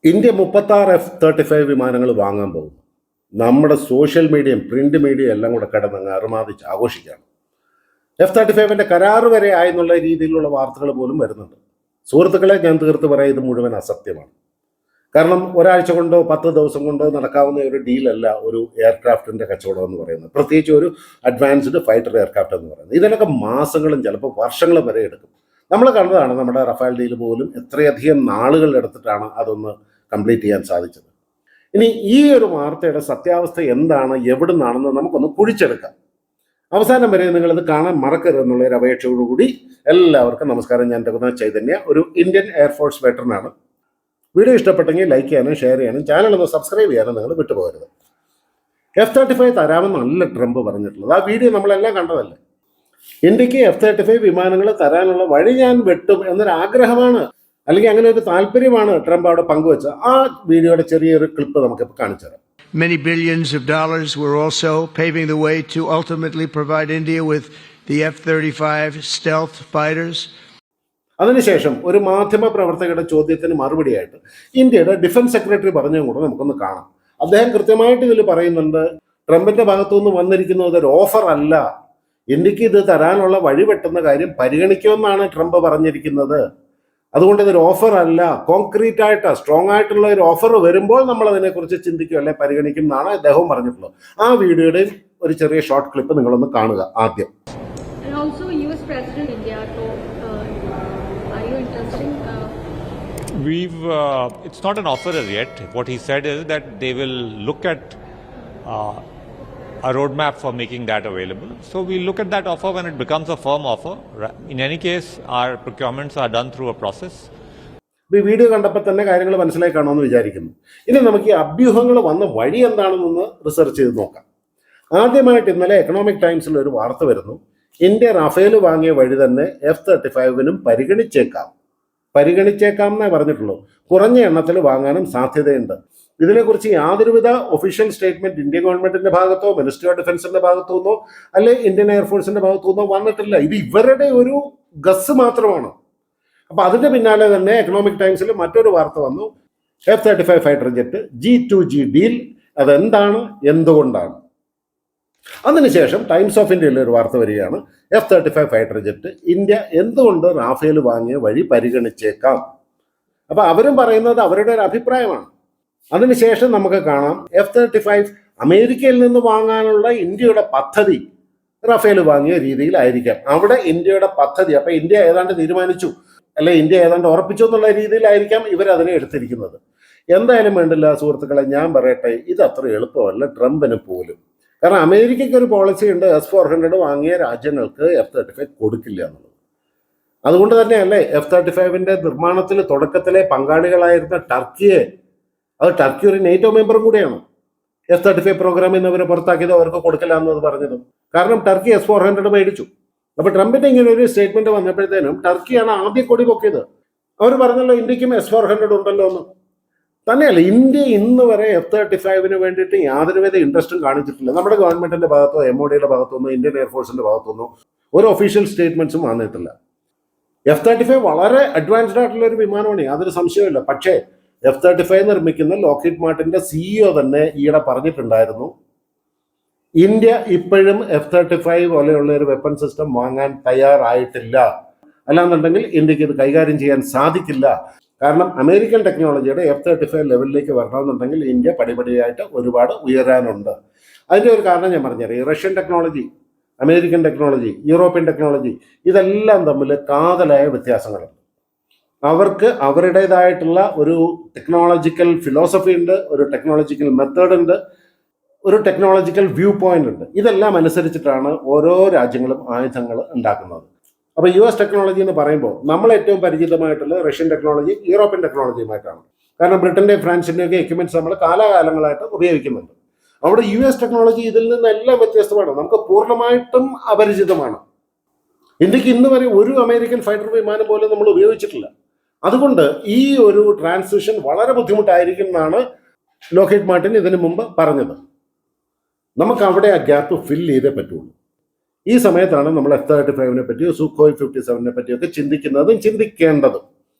India 36 F-35 വിമാനങ്ങൾ വാങ്ങാൻ പോകും. നമ്മുടെ സോഷ്യൽ മീഡിയയും പ്രിന്റ് മീഡിയയും എല്ലാം കൂടെ കിടന്നങ്ങ് അറുമാദിച്ച് ആഘോഷിക്കുകയാണ്. F-35 കരാറ് വരെ ആയെന്നുള്ള രീതിയിലുള്ള വാർത്തകൾ പോലും വരുന്നുണ്ട്. സുഹൃത്തുക്കളെ, ഞാൻ തീർത്ത് പറയാം, ഇത് മുഴുവൻ അസത്യമാണ്. കാരണം ഒരാഴ്ച കൊണ്ടോ 10 ദിവസം കൊണ്ടോ നടക്കാവുന്ന ഒരു ഡീലല്ല ഒരു എയർക്രാഫ്റ്റിന്റെ കച്ചവടം എന്ന് പറയുന്നത്. പ്രത്യേകിച്ച് ഒരു അഡ്വാൻസ്ഡ് ഫൈറ്റർ എയർക്രാഫ്റ്റ് എന്ന് പറയുന്നത്. ഇതിനൊക്കെ മാസങ്ങളും ചിലപ്പോൾ വർഷങ്ങളും വരെ എടുക്കും. നമ്മൾ കണ്ടതാണ് നമ്മുടെ റഫാൽ ഡീൽ പോലും എത്രയധികം നാളുകൾ എടുത്തിട്ടാണ് അതൊന്ന് കംപ്ലീറ്റ് ചെയ്യാൻ സാധിച്ചത്. ഇനി ഈ ഒരു വാർത്തയുടെ സത്യാവസ്ഥ എന്താണ്, എവിടെ നിന്നാണെന്ന് നമുക്കൊന്ന് കുഴിച്ചെടുക്കാം. അവസാനം വരെ നിങ്ങളിത് കാണാൻ മറക്കരുത് എന്നുള്ള ഒരു അപേക്ഷയോടുകൂടി എല്ലാവർക്കും നമസ്കാരം. ഞാൻ രഘുനാഥ് ചൈതന്യ, ഒരു ഇന്ത്യൻ എയർഫോഴ്സ് വെറ്ററനാണ്. വീഡിയോ ഇഷ്ടപ്പെട്ടെങ്കിൽ ലൈക്ക് ചെയ്യാനും ഷെയർ ചെയ്യാനും ചാനലൊന്ന് സബ്സ്ക്രൈബ് ചെയ്യാനും നിങ്ങൾ വിട്ടുപോകരുത്. F-35 തരാമെന്നല്ല ട്രംപ് പറഞ്ഞിട്ടുള്ളത്. ആ വീഡിയോ നമ്മളെല്ലാം കണ്ടതല്ലേ. ഇന്ത്യക്ക് F-35 വിമാനങ്ങൾ തരാനുള്ള വഴി ഞാൻ വെട്ടും എന്നൊരാഗ്രഹമാണ്, അല്ലെങ്കിൽ അങ്ങനെ ഒരു താല്പര്യമാണ് ട്രംപ് അവിടെ പങ്കുവെച്ചത്. ആ വീഡിയോയുടെ ചെറിയൊരു ക്ലിപ്പ് നമുക്കിപ്പോൾ കാണിച്ചു തരാം. Many billions of dollars were also paving the way to ultimately provide India with the F-35 stealth fighters. അതിനുശേഷം ഒരു മാധ്യമ പ്രവർത്തകരുടെ ചോദ്യത്തിന് മറുപടിയായിട്ട് ഇന്ത്യയുടെ ഡിഫൻസ് സെക്രട്ടറി പറഞ്ഞതും കൂടെ നമുക്കൊന്ന് കാണാം. അദ്ദേഹം കൃത്യമായിട്ട് ഇതിൽ പറയുന്നുണ്ട്, ട്രംപിന്റെ ഭാഗത്തുനിന്ന് വന്നിരിക്കുന്നത് ഒരു ഓഫർ അല്ല, ഇന്ത്യക്ക് ഇത് തരാനുള്ള വഴി വെട്ടുന്ന കാര്യം പരിഗണിക്കുമെന്നാണ് ട്രംപ് പറഞ്ഞിരിക്കുന്നത്. അതുകൊണ്ട് ഇതൊരു ഓഫർ അല്ല, കോൺക്രീറ്റ് ആയിട്ട് സ്ട്രോങ് ആയിട്ടുള്ള ഒരു ഓഫർ വരുമ്പോൾ നമ്മൾ അതിനെക്കുറിച്ച് ചിന്തിക്കും, അല്ലെ പരിഗണിക്കും എന്നാണ് അദ്ദേഹവും പറഞ്ഞിട്ടുള്ളത്. ആ വീഡിയോയുടെ ഒരു ചെറിയ ഷോർട്ട് ക്ലിപ്പ് നിങ്ങളൊന്ന് കാണുക ആദ്യം. It's not an offer as yet. What he said is that they will look at a roadmap for making that available. So we'll look at that offer when it becomes a firm offer. In any case, our procurements are done through a process. ഈ video കണ്ടപ്പോൾ തന്നെ കാര്യങ്ങൾ മനസ്സിലായി കാണുമെന്ന് വിചാരിക്കുന്നു. ഇനി നമുക്ക് ഈ അഭ്യൂഹങ്ങൾ വന്ന വഴി എന്താണെന്നൊന്ന് റിസർച്ച് ചെയ്ത് നോക്കാം. ആദ്യമായിട്ട് ഇന്നലെ എക്കണോമിക് ടൈംസിൽ ഒരു വാർത്ത വരുന്നു, ഇന്ത്യ റഫേൽ വാങ്ങിയ വഴി തന്നെ F-35 പരിഗണിച്ചേക്കാം എന്നേ പറഞ്ഞിട്ടുള്ളൂ. കുറഞ്ഞ എണ്ണത്തിൽ വാങ്ങാനും സാധ്യതയുണ്ട്. ഇതിനെക്കുറിച്ച് യാതൊരുവിധ ഒഫീഷ്യൽ സ്റ്റേറ്റ്മെന്റ് ഇന്ത്യൻ ഗവൺമെന്റിന്റെ ഭാഗത്തോ മിനിസ്ട്രി ഓഫ് ഡിഫൻസിന്റെ ഭാഗത്തു നിന്നോ അല്ലെ ഇന്ത്യൻ എയർഫോഴ്സിന്റെ ഭാഗത്തു നിന്നോ വന്നിട്ടില്ല. ഇത് ഇവരുടെ ഒരു ഗസ് മാത്രമാണ്. അപ്പൊ അതിന്റെ പിന്നാലെ തന്നെ എക്കണോമിക് ടൈംസിൽ മറ്റൊരു വാർത്ത വന്നു, F-35 fighter jet G2G deal, അതെന്താണ്, എന്തുകൊണ്ടാണ്. അതിനുശേഷം ടൈംസ് ഓഫ് ഇന്ത്യയിൽ ഒരു വാർത്ത വരികയാണ്, F-35 ഫൈറ്റർ ജെറ്റ് ഇന്ത്യ എന്തുകൊണ്ട് റാഫേൽ വാങ്ങിയ വഴി പരിഗണിച്ചേക്കാം. അപ്പൊ അവരും പറയുന്നത് അവരുടെ ഒരു അഭിപ്രായമാണ്. അതിനുശേഷം നമുക്ക് കാണാം F-35 അമേരിക്കയിൽ നിന്ന് വാങ്ങാനുള്ള ഇന്ത്യയുടെ പദ്ധതി റഫേൽ വാങ്ങിയ രീതിയിലായിരിക്കാം. അവിടെ ഇന്ത്യയുടെ പദ്ധതി, അപ്പൊ ഇന്ത്യ ഏതാണ്ട് തീരുമാനിച്ചു, അല്ലെ ഇന്ത്യ ഏതാണ്ട് ഉറപ്പിച്ചു എന്നുള്ള രീതിയിലായിരിക്കാം ഇവരതിനെ എടുത്തിരിക്കുന്നത്. എന്തായാലും വേണ്ടില്ല സുഹൃത്തുക്കളെ, ഞാൻ പറയട്ടെ, ഇത് അത്ര എളുപ്പമല്ല ട്രംപിന് പോലും. കാരണം അമേരിക്കയ്ക്ക് ഒരു പോളിസി ഉണ്ട്, S-400 വാങ്ങിയ രാജ്യങ്ങൾക്ക് F-35 കൊടുക്കില്ല എന്നുള്ളത്. അതുകൊണ്ട് തന്നെയല്ലേ F-35 നിർമ്മാണത്തിൽ തുടക്കത്തിലെ പങ്കാളികളായിരുന്ന ടർക്കിയെ, അത് ടർക്കി ഒരു NATO മെമ്പറും കൂടിയാണ്, F-35 പ്രോഗ്രാമിൽ നിന്ന് അവരെ പുറത്താക്കിയത്, അവർക്ക് കൊടുക്കില്ല എന്നത് പറഞ്ഞതും. കാരണം ടർക്കി S-400 മേടിച്ചു. അപ്പൊ ട്രംപിന്റെ ഇങ്ങനെ ഒരു സ്റ്റേറ്റ്മെന്റ് വന്നപ്പോഴത്തേനും ടർക്കിയാണ് ആദ്യം കൊടി പൊക്കിയത്. അവർ പറഞ്ഞല്ലോ ഇന്ത്യക്കും S-400 ഉണ്ടല്ലോ എന്ന്. തന്നെയല്ല, ഇന്ത്യ ഇന്ന് വരെ F-35 വേണ്ടിയിട്ട് യാതൊരുവിധ ഇൻട്രസ്റ്റും കാണിച്ചിട്ടില്ല. നമ്മുടെ ഗവൺമെന്റിന്റെ ഭാഗത്തോ MODയുടെ ഭാഗത്തോ ഇന്ത്യൻ എയർഫോഴ്സിന്റെ ഭാഗത്തുനിന്നോ ഒരു ഒഫീഷ്യൽ സ്റ്റേറ്റ്മെന്റ്സും വന്നിട്ടില്ല. F-35 വളരെ അഡ്വാൻസ്ഡ് ആയിട്ടുള്ള ഒരു വിമാനമാണ്, യാതൊരു സംശയമില്ല. പക്ഷേ F-35 നിർമ്മിക്കുന്ന ലോക്ഹീഡ് മാർട്ടിന്റെ CEO തന്നെ ഈയിടെ പറഞ്ഞിട്ടുണ്ടായിരുന്നു, ഇന്ത്യ ഇപ്പോഴും F-35 പോലെയുള്ള ഒരു വെപ്പൺ സിസ്റ്റം വാങ്ങാൻ തയ്യാറായിട്ടില്ല, അല്ലാന്നുണ്ടെങ്കിൽ ഇന്ത്യക്ക് ഇത് കൈകാര്യം ചെയ്യാൻ സാധിക്കില്ല. കാരണം അമേരിക്കൻ ടെക്നോളജിയുടെ F-35 ലെവലിലേക്ക് വരണമെന്നുണ്ടെങ്കിൽ ഇന്ത്യ പടിപടിയായിട്ട് ഒരുപാട് ഉയരാനുണ്ട്. അതിൻ്റെ ഒരു കാരണം ഞാൻ പറഞ്ഞുതരാം. Russian technology, American technology, European technology, ഇതെല്ലാം തമ്മിൽ കാതലായ വ്യത്യാസങ്ങളുണ്ട്. അവർക്ക് അവരുടേതായിട്ടുള്ള ഒരു ടെക്നോളജിക്കൽ ഫിലോസഫി ഉണ്ട്, ഒരു ടെക്നോളജിക്കൽ മെത്തേഡ് ഉണ്ട്, ഒരു ടെക്നോളജിക്കൽ വ്യൂ പോയിന്റ് ഉണ്ട്. ഇതെല്ലാം അനുസരിച്ചിട്ടാണ് ഓരോ രാജ്യങ്ങളും ആയുധങ്ങൾ ഉണ്ടാക്കുന്നത്. അപ്പോൾ US ടെക്നോളജി എന്ന് പറയുമ്പോൾ നമ്മൾ ഏറ്റവും പരിചിതമായിട്ടുള്ള റഷ്യൻ ടെക്നോളജി, യൂറോപ്യൻ ടെക്നോളജിയുമായിട്ടാണ്. കാരണം ബ്രിട്ടൻ്റെയും ഫ്രാൻസിൻ്റെയൊക്കെ എക്യുപ്മെന്റ്സ് നമ്മൾ കാലാകാലങ്ങളായിട്ട് ഉപയോഗിക്കുന്നുണ്ട്. അവിടെ US ടെക്നോളജി ഇതിൽ നിന്നെല്ലാം വ്യത്യസ്തമാണ്, നമുക്ക് പൂർണ്ണമായിട്ടും അപരിചിതമാണ്. ഇന്ത്യക്ക് ഇന്ന് വരെ ഒരു അമേരിക്കൻ ഫൈറ്റർ വിമാനം പോലും നമ്മൾ ഉപയോഗിച്ചിട്ടില്ല. അതുകൊണ്ട് ഈ ഒരു ട്രാൻസിഷൻ വളരെ ബുദ്ധിമുട്ടായിരിക്കും എന്നാണ് ലോക്ഹീഡ് മാർട്ടിൻ ഇതിനു മുമ്പ് പറഞ്ഞത്. നമുക്ക് അവിടെ ആ ഗ്യാപ്പ് ഫില്ല് ചെയ്തേ പറ്റുള്ളൂ. ഈ സമയത്താണ് നമ്മൾ F-35 പറ്റിയോ Sukhoi 57 പറ്റിയൊക്കെ ചിന്തിക്കുന്നതും ചിന്തിക്കേണ്ടതും.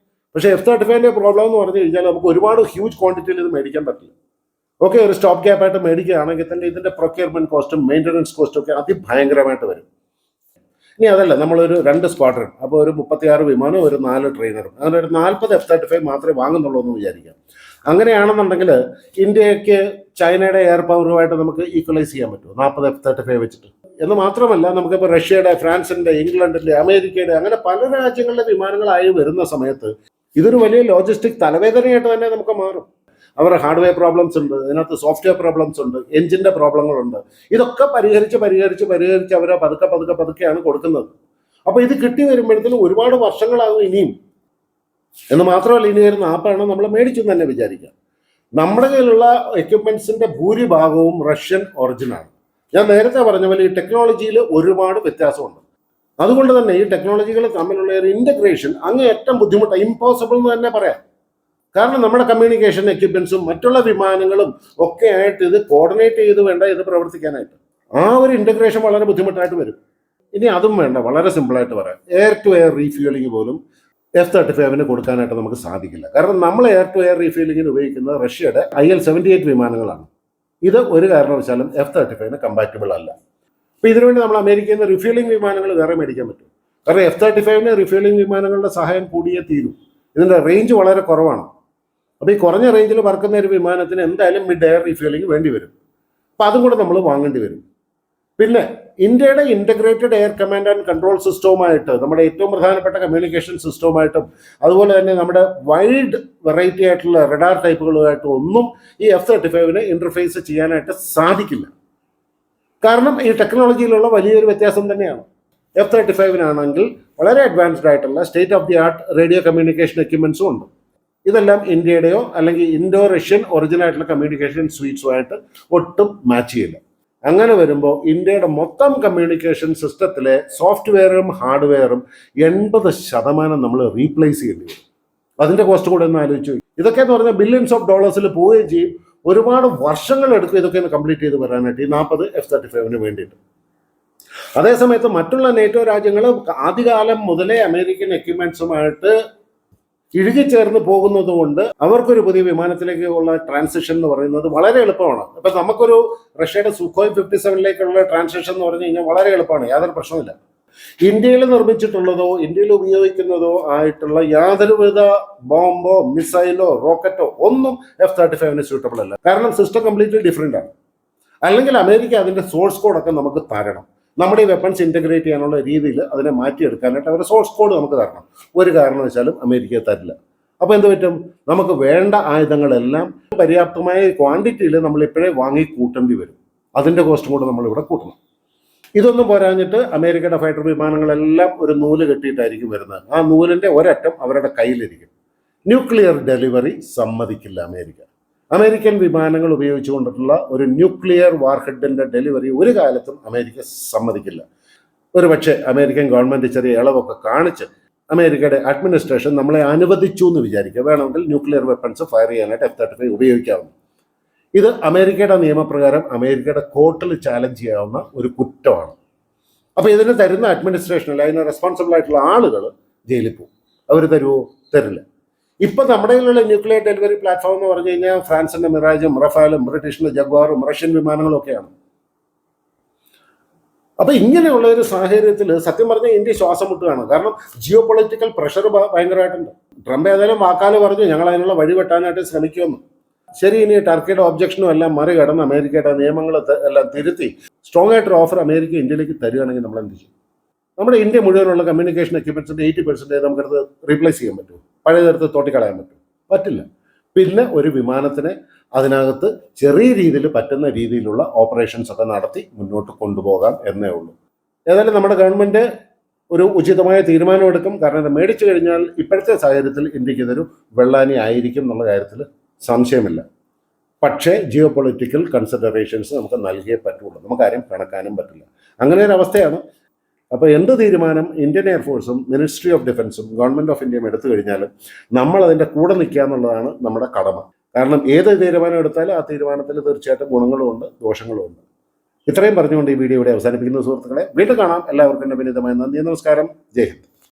പക്ഷേ F-35 പ്രോബ്ലം എന്ന് പറഞ്ഞു കഴിഞ്ഞാൽ നമുക്ക് ഒരുപാട് ഹ്യൂജ് ക്വാണ്ടിറ്റിയിൽ ഇത് മേടിക്കാൻ പറ്റില്ല. ഓക്കെ, ഒരു സ്റ്റോപ്പ് ഗ്യാപ്പ് ആയിട്ട് മേടിക്കുകയാണെങ്കിൽ തന്നെ ഇതിൻ്റെ പ്രൊക്യൂർമെൻറ്റ് കോസ്റ്റും മെയിൻ്റനൻസ് കോസ്റ്റും ഒക്കെ അതിഭയങ്കരമായിട്ട് വരും. ഇനി അതല്ല, നമ്മളൊരു 2 സ്ക്വാഡ്രൺ, അപ്പോൾ ഒരു 36 വിമാനം, ഒരു 4 ട്രെയിനറും, അങ്ങനെ ഒരു 40 F-35 മാത്രമേ വാങ്ങുന്നുള്ളൂ എന്ന് വിചാരിക്കാം. അങ്ങനെയാണെന്നുണ്ടെങ്കിൽ ഇന്ത്യക്ക് ചൈനയുടെ എയർ പവറുമായിട്ട് നമുക്ക് ഈക്വലൈസ് ചെയ്യാൻ പറ്റുമോ 40 F-35 വെച്ചിട്ട്? എന്ന് മാത്രമല്ല, നമുക്കിപ്പോൾ റഷ്യയുടെ, ഫ്രാൻസിൻ്റെ, ഇംഗ്ലണ്ടിൻ്റെ, അമേരിക്കയുടെ, അങ്ങനെ പല രാജ്യങ്ങളുടെ വിമാനങ്ങളായി വരുന്ന സമയത്ത് ഇതൊരു വലിയ ലോജിസ്റ്റിക് തലവേദനയായിട്ട് തന്നെ നമുക്ക് മാറും. അവരുടെ ഹാർഡ്വെയർ പ്രോബ്ലംസ് ഉണ്ട്, ഇതിനകത്ത് സോഫ്റ്റ്വെയർ പ്രോബ്ലംസ് ഉണ്ട്, എഞ്ചിൻ്റെ പ്രോബ്ലങ്ങളുണ്ട്. ഇതൊക്കെ പരിഹരിച്ച് അവർ പതുക്കെയാണ് കൊടുക്കുന്നത്. അപ്പോൾ ഇത് കിട്ടി വരുമ്പോഴത്തേനും ഒരുപാട് വർഷങ്ങളാകും ഇനിയും. എന്ന് മാത്രമല്ല, ഇനി വരുന്ന ആപ്പാണ് നമ്മൾ മേടിച്ചു തന്നെ വിചാരിക്കാം. നമ്മുടെ കയ്യിലുള്ള എക്യുപ്മെൻറ്റ്സിൻ്റെ ഭൂരിഭാഗവും റഷ്യൻ ഒറിജിനാണ്. ഞാൻ നേരത്തെ പറഞ്ഞ പോലെ ഈ ടെക്നോളജിയിൽ ഒരുപാട് വ്യത്യാസമുണ്ട്. അതുകൊണ്ട് തന്നെ ഈ ടെക്നോളജികൾ തമ്മിലുള്ള ഒരു ഇൻ്റഗ്രേഷൻ അങ്ങേയറ്റം ബുദ്ധിമുട്ടാണ്, ഇമ്പോസിബിൾ എന്ന് തന്നെ പറയാം. കാരണം നമ്മുടെ കമ്മ്യൂണിക്കേഷൻ എക്യുപ്മെൻസും മറ്റുള്ള വിമാനങ്ങളും ഒക്കെ ആയിട്ട് ഇത് കോർഡിനേറ്റ് ചെയ്ത് വേണ്ട ഇത് പ്രവർത്തിക്കാനായിട്ട്. ആ ഒരു ഇൻ്റഗ്രേഷൻ വളരെ ബുദ്ധിമുട്ടായിട്ട് വരും. ഇനി അതും വേണ്ട, വളരെ സിമ്പിളായിട്ട് പറയാം. എയർ ടു എയർ റീഫ്യൂലിംഗ് പോലും F-35 കൊടുക്കാനായിട്ട് നമുക്ക് സാധിക്കില്ല. കാരണം നമ്മൾ എയർ ടു എയർ റീഫ്യൂലിങ്ങിന് ഉപയോഗിക്കുന്നത് റഷ്യയുടെ IL-78 വിമാനങ്ങളാണ്. ഇത് ഒരു കാരണവശാലും F-35 കമ്പാറ്റബിൾ അല്ല. അപ്പോൾ ഇതിനുവേണ്ടി നമ്മൾ അമേരിക്കയിൽ നിന്ന് റിഫ്യൂലിംഗ് വിമാനങ്ങൾ വേറെ മേടിക്കാൻ പറ്റും. കാരണം F-35 റിഫ്യൂലിംഗ് വിമാനങ്ങളുടെ സഹായം കൂടിയേ തീരും. ഇതിൻ്റെ റേഞ്ച് വളരെ കുറവാണ്. അപ്പോൾ ഈ കുറഞ്ഞ റേഞ്ചിൽ പറക്കുന്ന ഒരു വിമാനത്തിന് എന്തായാലും മിഡ് എയർ റീഫ്യൂലിംഗ് വേണ്ടി വരും. അപ്പോൾ അതും കൂടെ നമ്മൾ വാങ്ങേണ്ടി വരും. പിന്നെ ഇന്ത്യയുടെ integrated air command and control സിസ്റ്റവുമായിട്ട്, നമ്മുടെ ഏറ്റവും പ്രധാനപ്പെട്ട കമ്മ്യൂണിക്കേഷൻ സിസ്റ്റവുമായിട്ടും, അതുപോലെ തന്നെ നമ്മുടെ വൈഡ് വെറൈറ്റി ആയിട്ടുള്ള റഡാർ ടൈപ്പുകളുമായിട്ടും ഒന്നും ഈ F-35 ഇൻ്റർഫേസ് ചെയ്യാനായിട്ട് സാധിക്കില്ല. കാരണം ഈ ടെക്നോളജിയിലുള്ള വലിയൊരു വ്യത്യാസം തന്നെയാണ്. F-35 വളരെ അഡ്വാൻസ്ഡ് ആയിട്ടുള്ള state of the art radio communication എക്യുപ്മെൻസും ഉണ്ട്. ഇതെല്ലാം ഇന്ത്യയുടെയോ അല്ലെങ്കിൽ ഇൻഡോ റഷ്യൻ ഒറിജിനായിട്ടുള്ള കമ്മ്യൂണിക്കേഷൻ സ്വീറ്റ്സുമായിട്ട് ഒട്ടും മാച്ച് ചെയ്യില്ല. അങ്ങനെ വരുമ്പോൾ ഇന്ത്യയുടെ മൊത്തം കമ്മ്യൂണിക്കേഷൻ സിസ്റ്റത്തിലെ സോഫ്റ്റ്വെയറും ഹാർഡ്വെയറും 80% നമ്മൾ റീപ്ലേസ് ചെയ്യേണ്ടി വരും. അതിൻ്റെ കോസ്റ്റ് കൂടെ ഒന്ന് ആലോചിച്ചു. ഇതൊക്കെ എന്ന് പറഞ്ഞാൽ ബില്യൺസ് ഓഫ് ഡോളേഴ്സിൽ പോവുകയും ചെയ്യും. ഒരുപാട് വർഷങ്ങളെടുക്കും ഇതൊക്കെ ഒന്ന് കംപ്ലീറ്റ് ചെയ്ത് വരാനായിട്ട്, ഈ 40 F-35 വേണ്ടിയിട്ട്. അതേസമയത്ത് മറ്റുള്ള നേറ്റോ രാജ്യങ്ങൾ ആദ്യകാലം മുതലേ അമേരിക്കൻ എക്യുപ്മെൻസുമായിട്ട് ഇഴുകിച്ചേർന്ന് പോകുന്നത് കൊണ്ട് അവർക്കൊരു പുതിയ വിമാനത്തിലേക്കുള്ള ട്രാൻസിഷൻ എന്ന് പറയുന്നത് വളരെ എളുപ്പമാണ്. ഇപ്പം നമുക്കൊരു റഷ്യയുടെ സുഖോയ് 57 ട്രാൻസിഷൻ എന്ന് പറഞ്ഞു കഴിഞ്ഞാൽ വളരെ എളുപ്പമാണ്, യാതൊരു പ്രശ്നമില്ല. ഇന്ത്യയിൽ നിർമ്മിച്ചിട്ടുള്ളതോ ഇന്ത്യയിൽ ഉപയോഗിക്കുന്നതോ ആയിട്ടുള്ള യാതൊരുവിധ ബോംബോ മിസൈലോ റോക്കറ്റോ ഒന്നും F-35 സ്യൂട്ടബിൾ അല്ല. കാരണം സിസ്റ്റം കംപ്ലീറ്റ്ലി ഡിഫറെൻ്റ് ആണ്. അല്ലെങ്കിൽ അമേരിക്ക അതിൻ്റെ സോഴ്സ് കോഡൊക്കെ നമുക്ക് തരണം. നമ്മുടെ ഈ വെപ്പൺസ് ഇൻ്റഗ്രേറ്റ് ചെയ്യാനുള്ള രീതിയിൽ അതിനെ മാറ്റിയെടുക്കാനായിട്ട് അവരുടെ സോഴ്സ് കോഡ് നമുക്ക് തരണം. ഒരു കാരണവശാലും അമേരിക്ക തരില്ല. അപ്പോൾ എന്ത് പറ്റും? നമുക്ക് വേണ്ട ആയുധങ്ങളെല്ലാം പര്യാപ്തമായ ക്വാണ്ടിറ്റിയിൽ നമ്മൾ ഇപ്പോഴേ വാങ്ങി കൂട്ടേണ്ടി വരും. അതിൻ്റെ കോസ്റ്റും കൂടെ നമ്മളിവിടെ കൂട്ടണം. ഇതൊന്നും പോരാഞ്ഞിട്ട് അമേരിക്കയുടെ ഫൈറ്റർ വിമാനങ്ങളെല്ലാം ഒരു നൂല് കെട്ടിയിട്ടായിരിക്കും വരുന്നത്. ആ നൂലിൻ്റെ ഒരറ്റം അവരുടെ കയ്യിലിരിക്കും. ന്യൂക്ലിയർ ഡെലിവറി സമ്മതിക്കില്ല അമേരിക്ക. അമേരിക്കൻ വിമാനങ്ങൾ ഉപയോഗിച്ചുകൊണ്ടിട്ടുള്ള ഒരു ന്യൂക്ലിയർ വാർഹെഡിൻ്റെ ഡെലിവറി ഒരു കാലത്തും അമേരിക്ക സമ്മതിക്കില്ല. ഒരു പക്ഷേ അമേരിക്കൻ ഗവൺമെൻറ് ചെറിയ ഇളവൊക്കെ കാണിച്ച് അമേരിക്കയുടെ അഡ്മിനിസ്ട്രേഷൻ നമ്മളെ അനുവദിച്ചു എന്ന് വിചാരിക്കുക, വേണമെങ്കിൽ ന്യൂക്ലിയർ വെപ്പൺസ് ഫയർ ചെയ്യാനായിട്ട് F-35 ഉപയോഗിക്കാവുന്നു. ഇത് അമേരിക്കയുടെ നിയമപ്രകാരം അമേരിക്കയുടെ കോർട്ടിൽ ചാലഞ്ച് ചെയ്യാവുന്ന ഒരു കുറ്റമാണ്. അപ്പോൾ ഇതിന് തരുന്ന അഡ്മിനിസ്ട്രേഷനിൽ അതിന് റെസ്പോൺസിബിൾ ആയിട്ടുള്ള ആളുകൾ ജയിലിൽ പോകും. അവർ തരുമോ? തരില്ല. ഇപ്പം നമ്മുടെ കയ്യിലുള്ള ന്യൂക്ലിയർ ഡെലിവറി പ്ലാറ്റ്ഫോം എന്ന് പറഞ്ഞു കഴിഞ്ഞാൽ ഫ്രാൻസിൻ്റെ മിറാജും റഫാലും ബ്രിട്ടീഷിൻ്റെ ജഗ്വാറും റഷ്യൻ വിമാനങ്ങളും ഒക്കെയാണ്. അപ്പോൾ ഇങ്ങനെയുള്ള ഒരു സാഹചര്യത്തിൽ സത്യം പറഞ്ഞാൽ ഇന്ത്യ ശ്വാസം മുട്ടുകയാണ്. കാരണം ജിയോ പൊളിറ്റിക്കൽ പ്രഷർ ഭയങ്കരമായിട്ടുണ്ട്. ട്രംപ് ഏതായാലും വാക്കാൽ പറഞ്ഞു ഞങ്ങൾ അതിനുള്ള വഴി വെട്ടാനായിട്ട് ശ്രമിക്കുമെന്ന്. ശരി, ഇനി ടർക്കിയുടെ ഒബ്ജക്ഷനും എല്ലാം മറികടന്ന് അമേരിക്കയുടെ നിയമങ്ങൾ എല്ലാം തിരുത്തി സ്ട്രോങ് ആയിട്ടൊരു ഓഫർ അമേരിക്ക ഇന്ത്യയിലേക്ക് തരികയാണെങ്കിൽ നമ്മൾ എന്ത് ചെയ്യും? നമ്മുടെ ഇന്ത്യ മുഴുവനുള്ള കമ്മ്യൂണിക്കേഷൻ എക്യുപ്മെൻറ്റ്സിൻ്റെ 80% നമുക്കത് റീപ്ലേസ് ചെയ്യാൻ പറ്റുമോ? പഴയതെടുത്ത് തോട്ടിക്കളയാൻ പറ്റും? പറ്റില്ല. പിന്നെ ഒരു വിമാനത്തിനെ അതിനകത്ത് ചെറിയ രീതിയിൽ പറ്റുന്ന രീതിയിലുള്ള ഓപ്പറേഷൻസ് ഒക്കെ നടത്തി മുന്നോട്ട് കൊണ്ടുപോകാം എന്നേ ഉള്ളൂ. ഏതായാലും നമ്മുടെ ഗവൺമെൻറ് ഒരു ഉചിതമായ തീരുമാനമെടുക്കും. കാരണം ഇത് മേടിച്ചു കഴിഞ്ഞാൽ ഇപ്പോഴത്തെ സാഹചര്യത്തിൽ ഇന്ത്യക്ക് ഇതൊരു വെള്ളാനി ആയിരിക്കും എന്നുള്ള കാര്യത്തിൽ സംശയമില്ല. പക്ഷേ ജിയോ പൊളിറ്റിക്കൽ കൺസിഡറേഷൻസ് നമുക്ക് നൽകിയേ പറ്റുള്ളൂ. നമുക്കാരും കണക്കാനും പറ്റില്ല. അങ്ങനെ ഒരു അവസ്ഥയാണ്. അപ്പോൾ എന്ത് തീരുമാനം ഇന്ത്യൻ എയർഫോഴ്സും മിനിസ്ട്രി ഓഫ് ഡിഫൻസും ഗവൺമെൻറ് ഓഫ് ഇന്ത്യയും എടുത്തു കഴിഞ്ഞാലും നമ്മൾ അതിൻ്റെ കൂടെ നിൽക്കുക എന്നുള്ളതാണ് നമ്മുടെ കടമ. കാരണം ഏത് തീരുമാനം എടുത്താലും ആ തീരുമാനത്തിൽ തീർച്ചയായിട്ടും ഗുണങ്ങളും ഉണ്ട്, ദോഷങ്ങളും ഉണ്ട്. ഇത്രയും പറഞ്ഞുകൊണ്ട് ഈ വീഡിയോ ഇവിടെ അവസാനിപ്പിക്കുന്ന സുഹൃത്തുക്കളെ, വീണ്ടും കാണാം. എല്ലാവർക്കും എൻ്റെ വിനീതമായ നന്ദി, നമസ്കാരം, ജയ് ഹിന്ദ്.